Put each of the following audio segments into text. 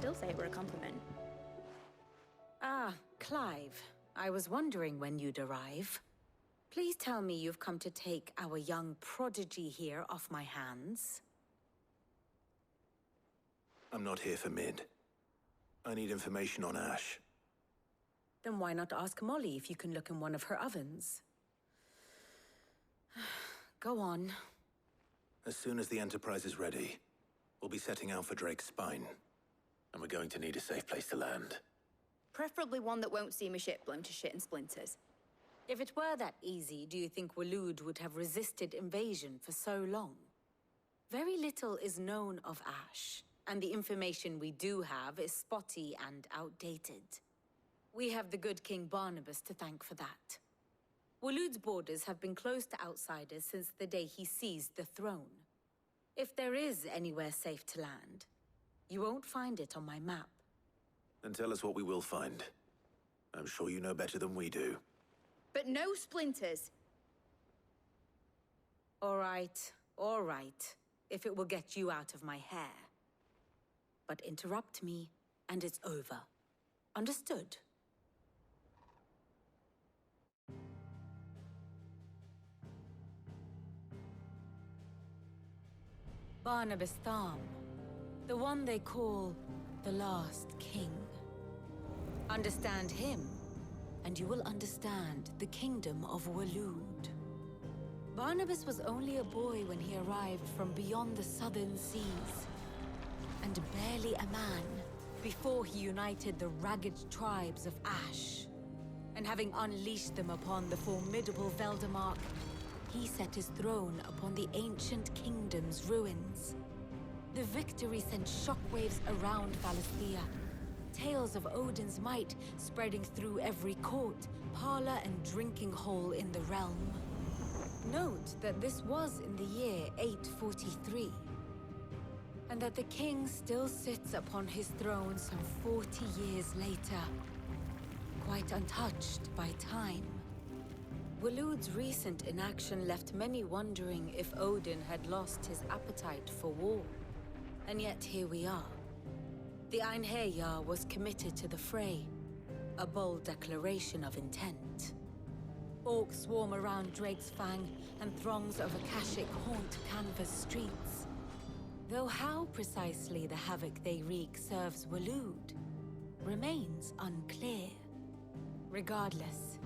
still say it were a compliment. Ah, Clive. I was wondering when you'd arrive. Please tell me you've come to take our young prodigy here off my hands. I'm not here for Mid. I need information on Ash. Then why not ask Molly if you can look in one of her ovens? Go on. As soon as the Enterprise is ready, we'll be setting out for Drake's Spine. And we're going to need a safe place to land. Preferably one that won't see my ship blown to shit and splinters. If it were that easy, do you think Waloed would have resisted invasion for so long? Very little is known of Ash, and the information we do have is spotty and outdated. We have the good King Barnabas to thank for that. Waloed's borders have been closed to outsiders since the day he seized the throne. If there is anywhere safe to land, you won't find it on my map. Then tell us what we will find. I'm sure you know better than we do. But no splinters! All right. If it will get you out of my hair. But interrupt me, and it's over. Understood? Barnabas Tham, the one they call the Last King. Understand him, and you will understand the kingdom of Waloed. Barnabas was only a boy when he arrived from beyond the southern seas, and barely a man before he united the ragged tribes of Ash. And having unleashed them upon the formidable Veldamark, he set his throne upon the ancient kingdom's ruins. The victory sent shockwaves around Valisthea. Tales of Odin's might spreading through every court, parlor, and drinking hole in the realm. Note that this was in the year 843, and that the king still sits upon his throne some 40 years later, quite untouched by time. Waloed's recent inaction left many wondering if Odin had lost his appetite for war. And yet here we are. The Einherjar was committed to the fray, a bold declaration of intent. Orcs swarm around Drake's Fang, and throngs of Akashic haunt Canvas streets. Though how precisely the havoc they wreak serves Waloed remains unclear. Regardless,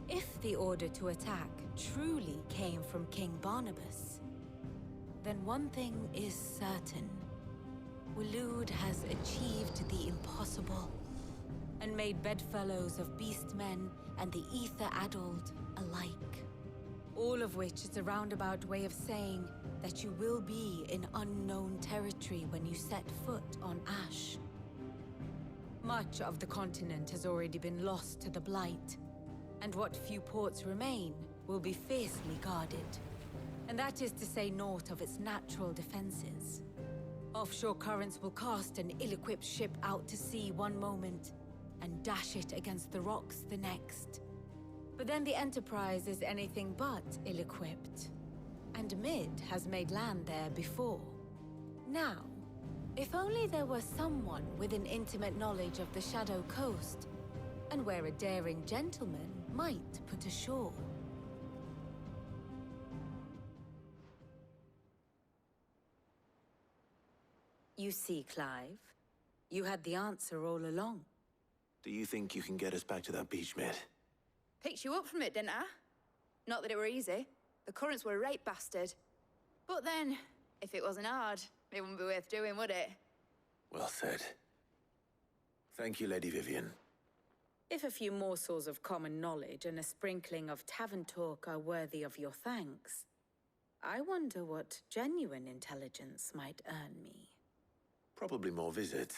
if the order to attack truly came from King Barnabas, then one thing is certain. Waloed has achieved the impossible, and made bedfellows of beastmen and the ether-addled alike. All of which is a roundabout way of saying that you will be in unknown territory when you set foot on Ash. Much of the continent has already been lost to the Blight, and what few ports remain will be fiercely guarded. And that is to say naught of its natural defenses. Offshore currents will cast an ill-equipped ship out to sea one moment, and dash it against the rocks the next. But then the Enterprise is anything but ill-equipped. And Mid has made land there before. Now, if only there were someone with an intimate knowledge of the Shadow Coast, and where a daring gentleman might put ashore. You see, Clive, you had the answer all along. Do you think you can get us back to that beach, Mid? Picked you up from it, didn't I? Not that it were easy. The currents were a right bastard. But then, if it wasn't hard, it wouldn't be worth doing, would it? Well said. Thank you, Lady Vivian. If a few morsels of common knowledge and a sprinkling of tavern talk are worthy of your thanks, I wonder what genuine intelligence might earn me. Probably more visits.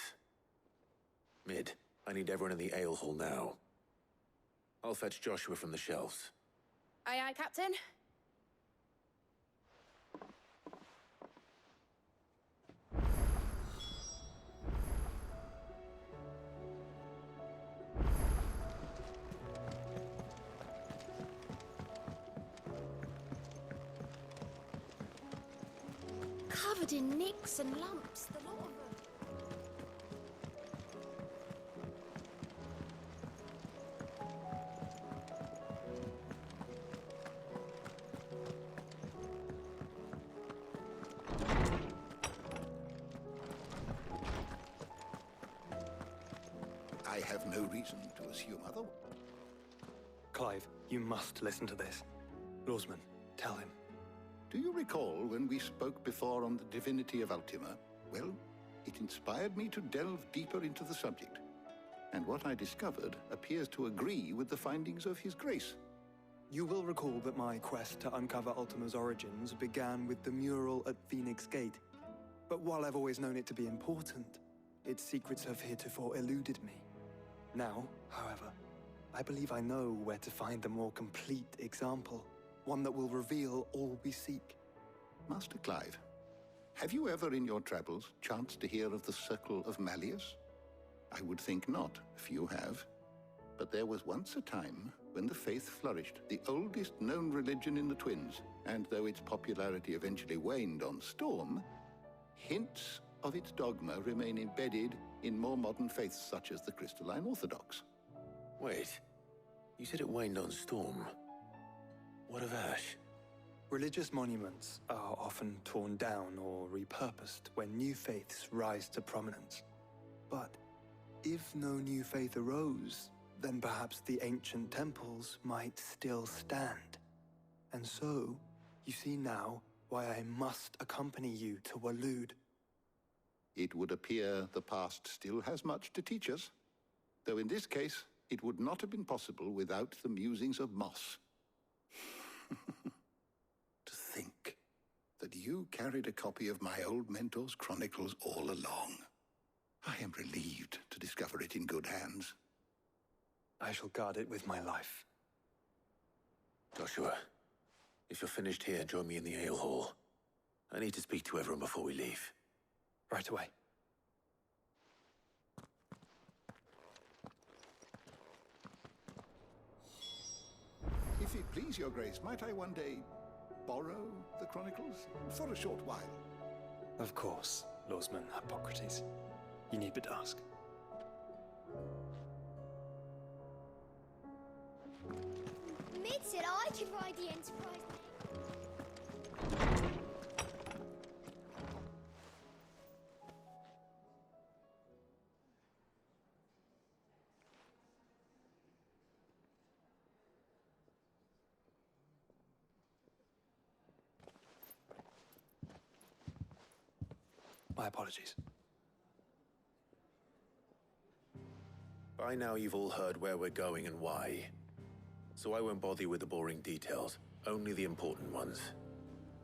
Mid, I need everyone in the ale hall now. I'll fetch Joshua from the shelves. Aye, aye, Captain. Covered in nicks and lumps, the lot of them. I have no reason to assume otherwise. Clive, you must listen to this. Lawsman, tell him. Do you recall when we spoke before on the divinity of Ultima? Well, it inspired me to delve deeper into the subject. And what I discovered appears to agree with the findings of His Grace. You will recall that my quest to uncover Ultima's origins began with the mural at Phoenix Gate. But while I've always known it to be important, its secrets have heretofore eluded me. Now, however, I believe I know where to find the more complete example, one that will reveal all we seek. Master Clive, have you ever in your travels chanced to hear of the Circle of Malleus? I would think not, if you have. But there was once a time when the faith flourished, the oldest known religion in the Twins, and though its popularity eventually waned on Storm, hints of its dogma remain embedded in more modern faiths such as the Crystalline Orthodox. Wait, you said it waned on Storm. What of Ash? Religious monuments are often torn down or repurposed when new faiths rise to prominence. But if no new faith arose, then perhaps the ancient temples might still stand. And so, you see now why I must accompany you to Waloed. It would appear the past still has much to teach us, though in this case, it would not have been possible without the musings of Moss. To think that you carried a copy of my old mentor's chronicles all along. I am relieved to discover it in good hands. I shall guard it with my life. Joshua, if you're finished here, join me in the ale hall. I need to speak to everyone before we leave. Right away. If it please your grace, might I one day borrow the chronicles? For a short while. Of course, Lawsman Hippocrates. You need but ask. Mid said I could ride the Enterprise. My apologies. By now you've all heard where we're going and why. So I won't bother you with the boring details, only the important ones.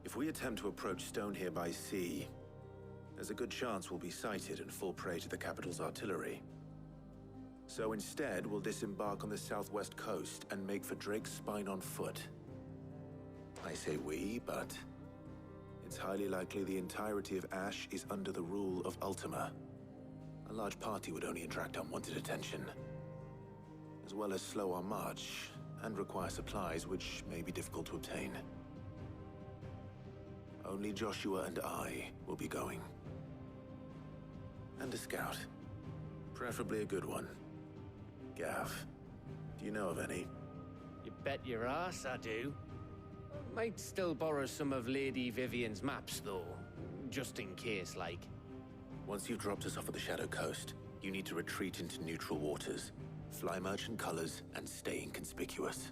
If we attempt to approach Stone here by sea, there's a good chance we'll be sighted and fall prey to the capital's artillery. So instead, we'll disembark on the southwest coast and make for Drake's Spine on foot. I say we, but it's highly likely the entirety of Ash is under the rule of Ultima. A large party would only attract unwanted attention, as well as slow our march and require supplies which may be difficult to obtain. Only Joshua and I will be going. And a scout. Preferably a good one. Gav, do you know of any? You bet your ass I do. Might still borrow some of Lady Vivian's maps, though. Just in case, like. Once you've dropped us off at the Shadow Coast, you need to retreat into neutral waters, fly merchant colors, and stay inconspicuous.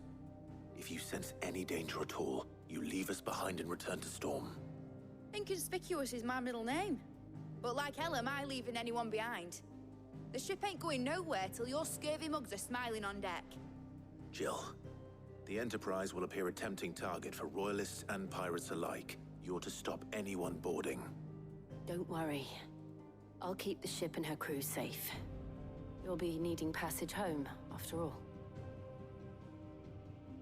If you sense any danger at all, you leave us behind and return to Storm. Inconspicuous is my middle name. But like hell am I leaving anyone behind. The ship ain't going nowhere till your scurvy mugs are smiling on deck. Jill, the Enterprise will appear a tempting target for royalists and pirates alike. You're to stop anyone boarding. Don't worry. I'll keep the ship and her crew safe. You'll be needing passage home, after all.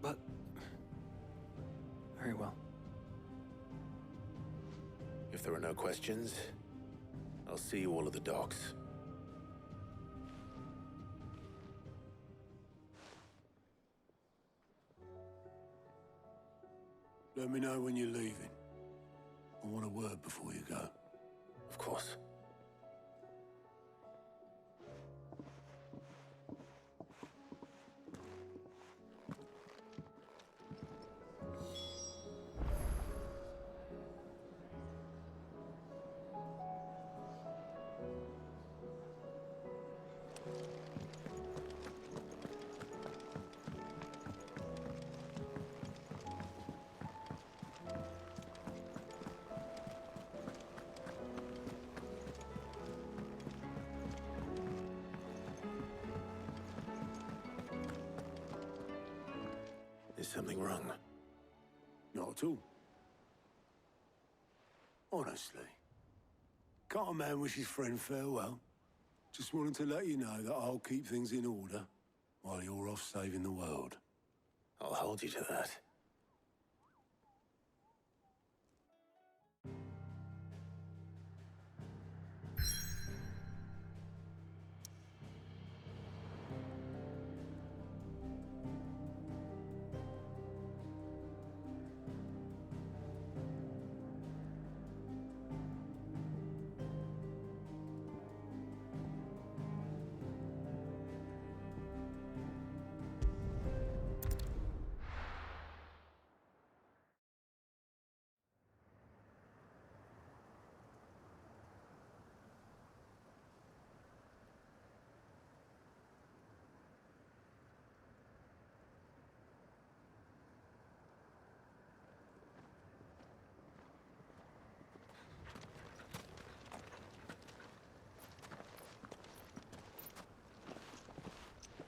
But... very well. If there are no questions, I'll see you all at the docks. Let me know when you're leaving. I want a word before you go. Of course. something wrong? Not at all. Honestly. Can't a man wish his friend farewell? Just wanted to let you know that I'll keep things in order while you're off saving the world. I'll hold you to that.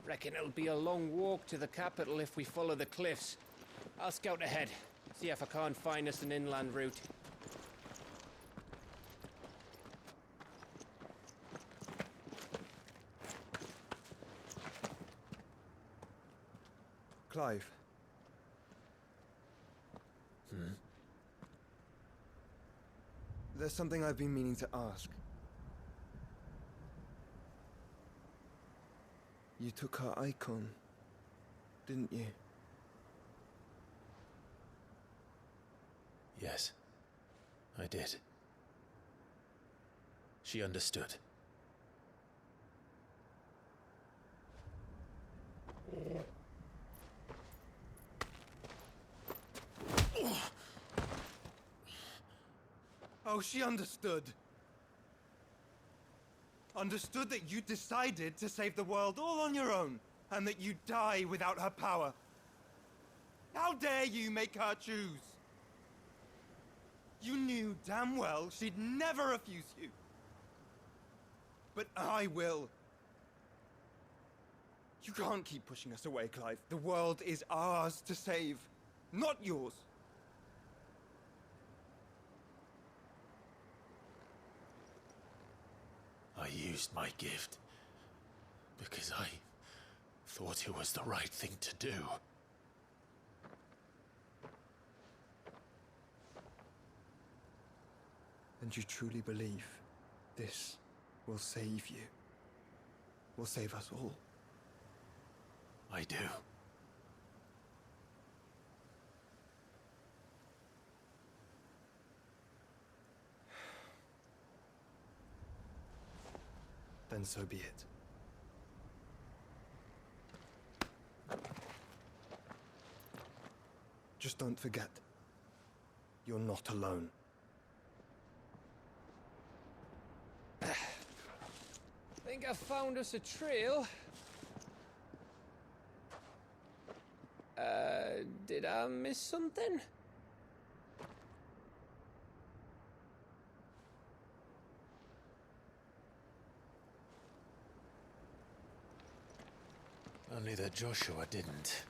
Reckon it'll be a long walk to the capital if we follow the cliffs. I'll scout ahead, see if I can't find us an inland route. Clive. There's something I've been meaning to ask. You took her icon, didn't you? Yes, I did. She understood. Oh, she understood. Understood that you decided to save the world all on your own, and that you'd die without her power. How dare you make her choose? You knew damn well she'd never refuse you. But I will. You can't keep pushing us away, Clive. The world is ours to save, not yours. I used my gift because I thought it was the right thing to do. And you truly believe this will save you? Will save us all? I do. Then so be it. Just don't forget, you're not alone. Think I found us a trail. Did I miss something? Only that Joshua didn't.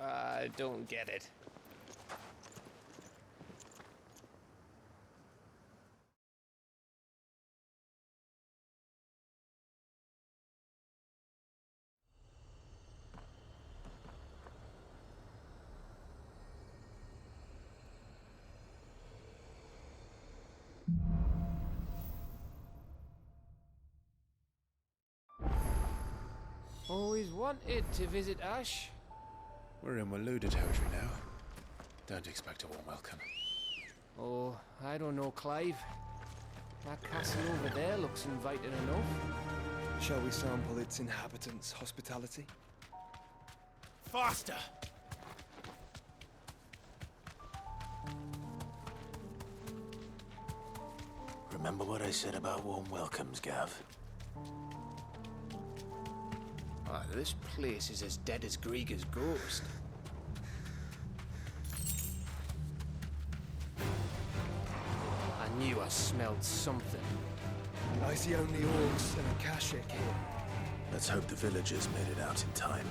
I don't get it. Always wanted to visit Ash. We're in Waluda territory now. Don't expect a warm welcome. Oh, I don't know, Clive. That castle over there looks inviting enough. Shall we sample its inhabitants' hospitality? Faster! Remember what I said about warm welcomes, Gav? This place is as dead as Grieger's ghost. I knew I smelled something. I see only orcs and Akashic here. Let's hope the villagers made it out in time.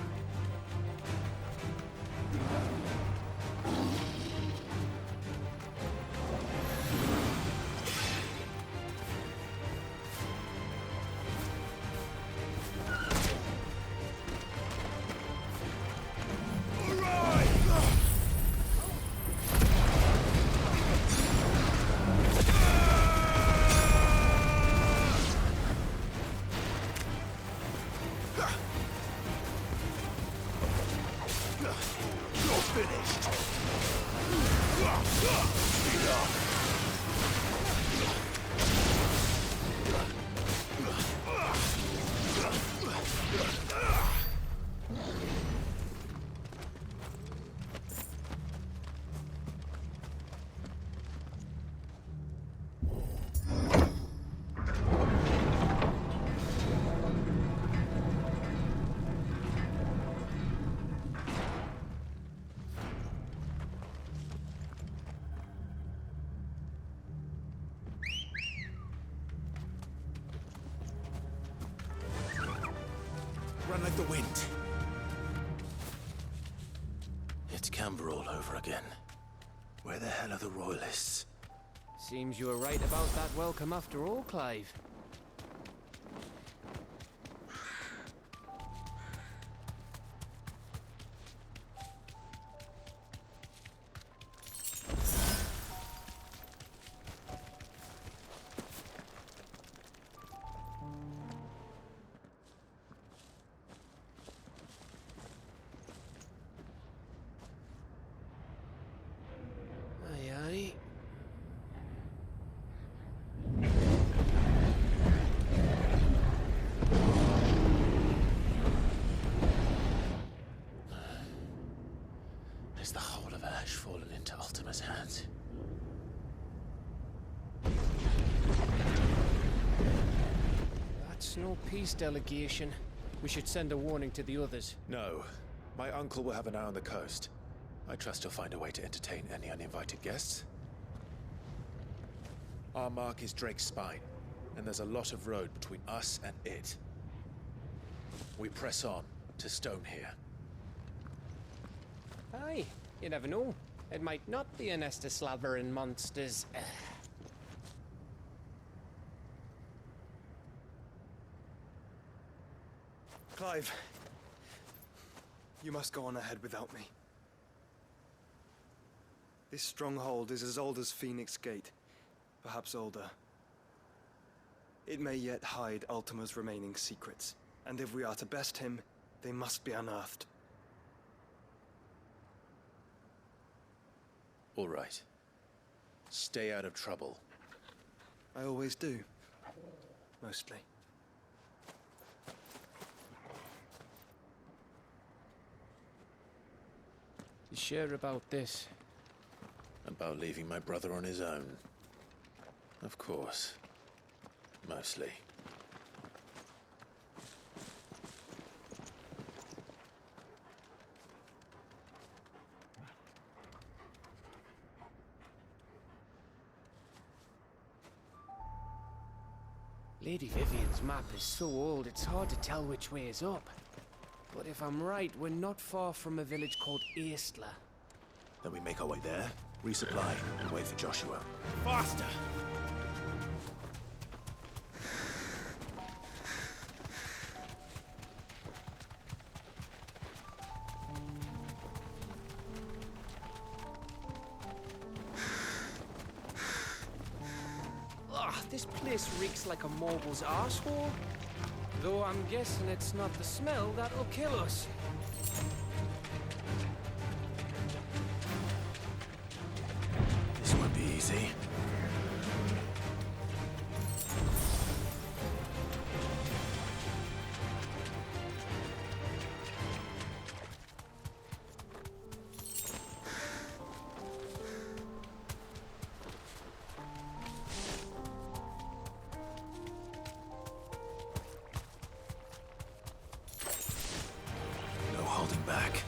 Run like the wind. It's Camber all over again. Where the hell are the royalists? Seems you were right about that welcome after all, Clive. Is the whole of Ash fallen into Ultima's hands? That's no peace delegation. We should send a warning to the others. No. My uncle will have an eye on the coast. I trust he'll find a way to entertain any uninvited guests. Our mark is Drake's Spine, and there's a lot of road between us and it. We press on to Stonehere. Aye, you never know. It might not be a nest of slathering monsters. Clive, you must go on ahead without me. This stronghold is as old as Phoenix Gate, perhaps older. It may yet hide Ultima's remaining secrets, and if we are to best him, they must be unearthed. All right. Stay out of trouble. I always do. Mostly. You sure about this? About leaving my brother on his own. Of course. Mostly. Lady Vivian's map is so old, it's hard to tell which way is up. But if I'm right, we're not far from a village called Eastla. Then we make our way there, resupply, and wait for Joshua. Faster! This place reeks like a moguls arsehole. Though I'm guessing it's not the smell that'll kill us. This won't be easy. Holding back.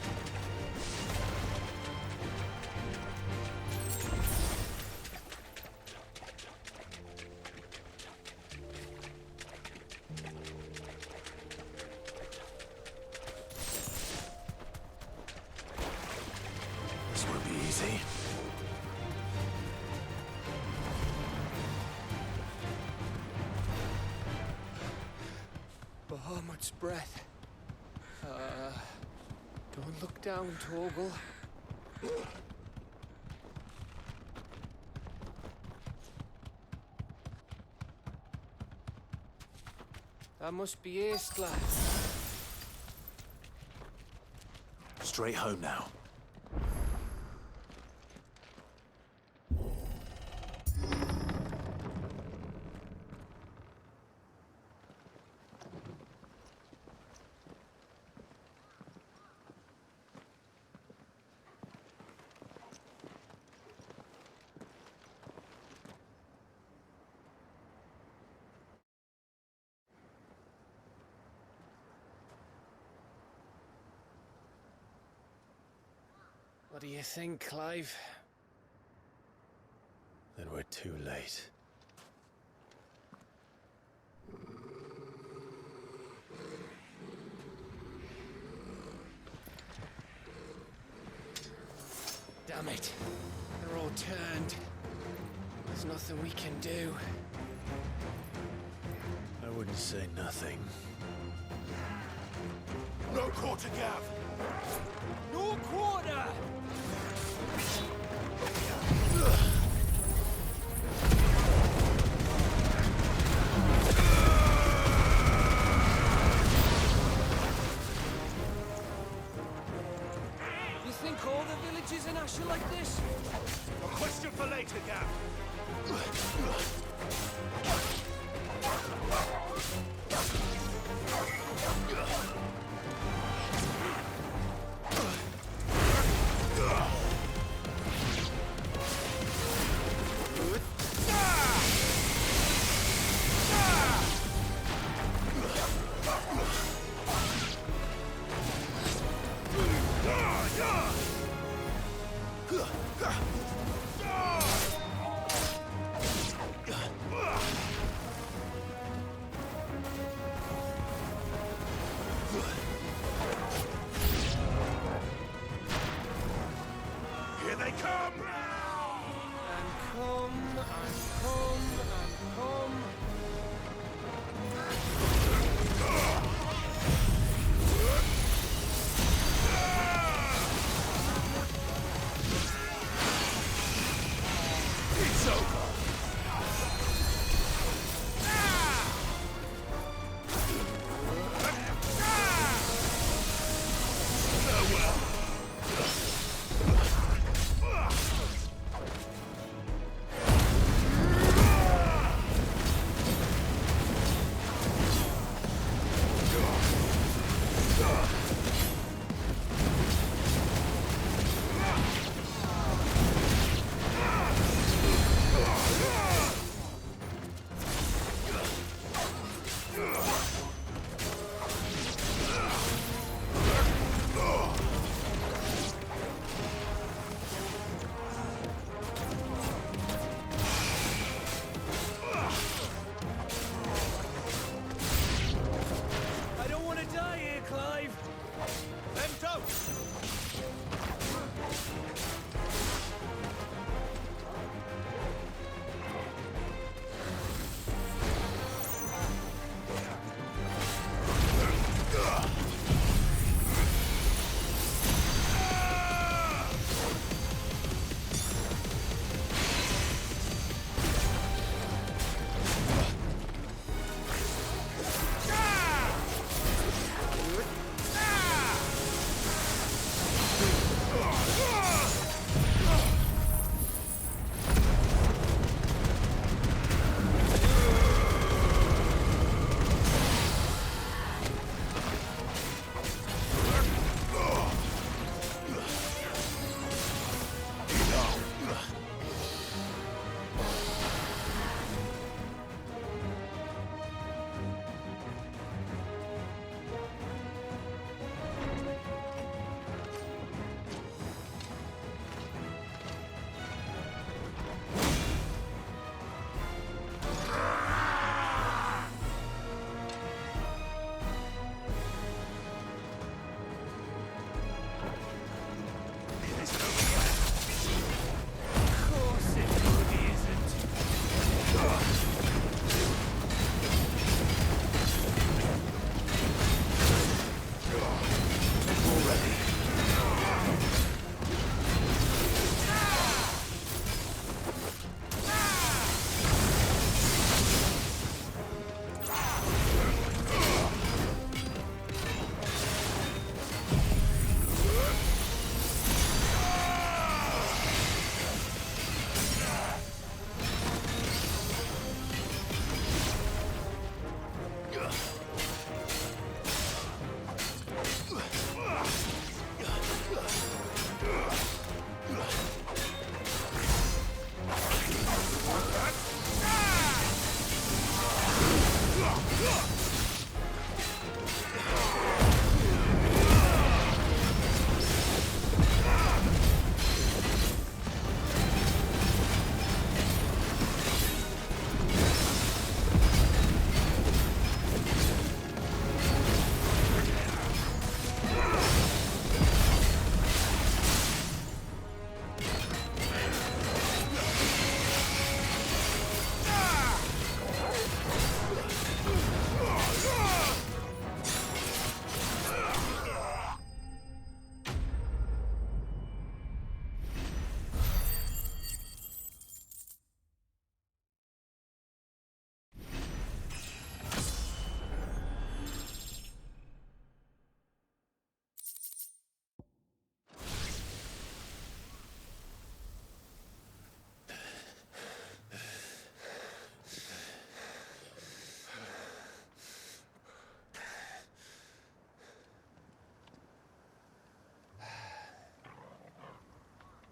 minute's breath. Don't look down, Torgal. That must be East, lad. Straight home now. What do you think, Clive? Then we're too late. Damn it. They're all turned. There's nothing we can do. I wouldn't say nothing. No quarter, Gav! No quarter! You think all the villages in Ash are like this? A question for later, Gav! Here they come! And come, and come, and come. It's over! Farewell!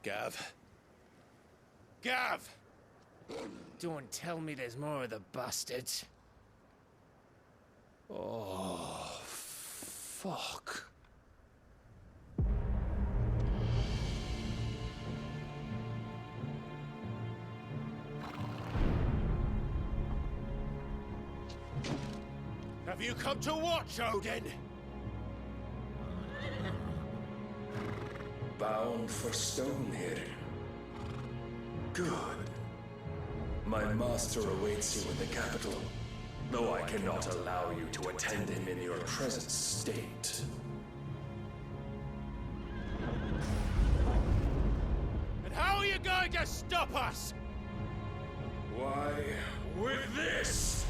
Gav. Gav! Don't tell me there's more of the bastards. Oh, fuck. Have you come to watch, Odin? Bound for Stonehill. Good. My master awaits you in the capital, though I cannot allow you to attend him in your present state. And how are you going to stop us? Why, with this!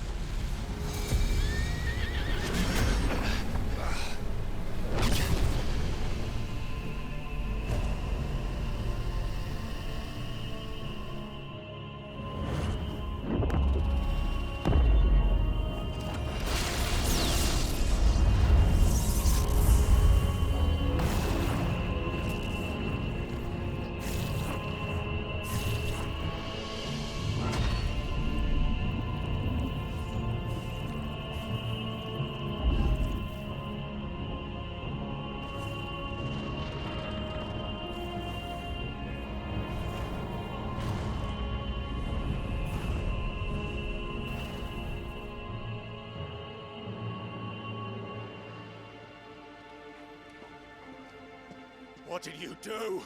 What did you do?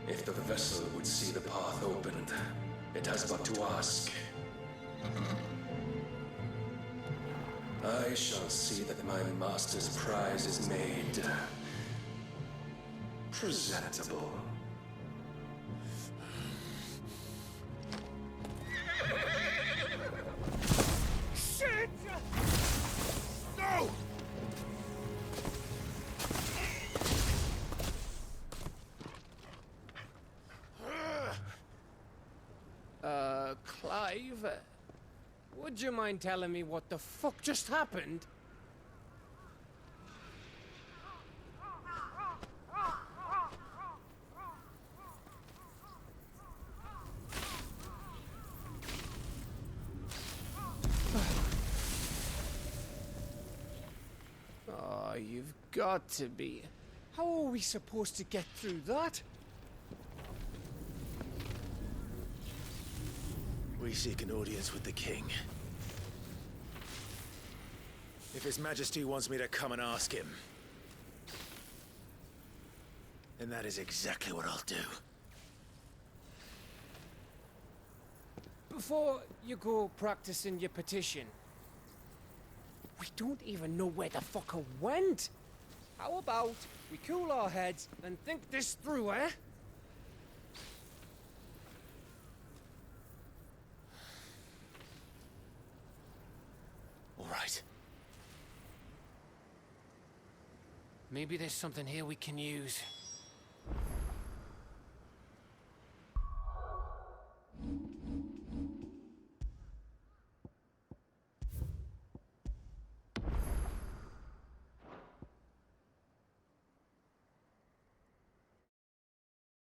If the vessel would see the path opened, it has but to ask. I shall see that my master's prize is made presentable. Shit! No! Clive? Would you mind telling me what the fuck just happened? Oh, you've got to be. How are we supposed to get through that? We seek an audience with the king. If His Majesty wants me to come and ask him, then that is exactly what I'll do. Before you go practicing your petition, we don't even know where the fucker went. How about we cool our heads and think this through, eh? All right. Maybe there's something here we can use.